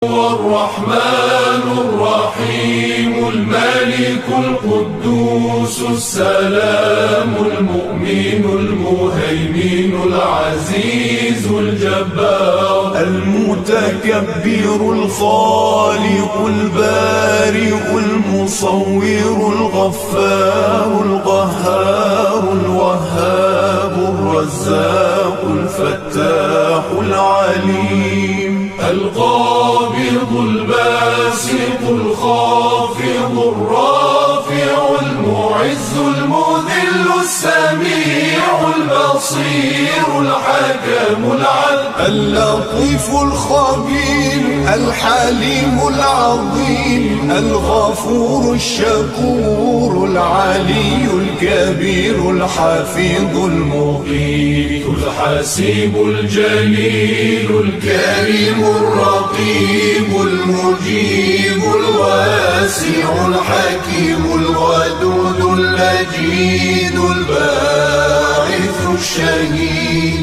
الرحمن الرحيم الملك القدوس السلام المؤمن المهيمن العزيز الجبار المتكبر الخالق البارئ المصور الغفار القهار الوهاب الرزاق الفتاح العليم القابض الباسط الخافض الرافع المعز المذل السميع البصير الحكم العدل اللطيف الخبير الحليم العظيم الغفور الشكور العلي الكبير الحفيظ المقيت الحسيب الجليل الكريم الرقيب المجيب الواسع الحكيم الودود المجيد الباعث الشهيد